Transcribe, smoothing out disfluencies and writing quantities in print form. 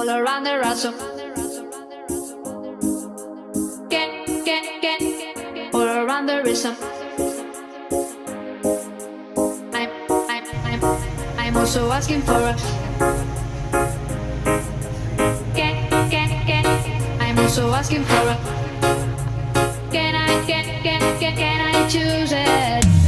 all around the rosum. All around the rhythm. I'm also asking for a. I'm also asking for a. Can I choose it?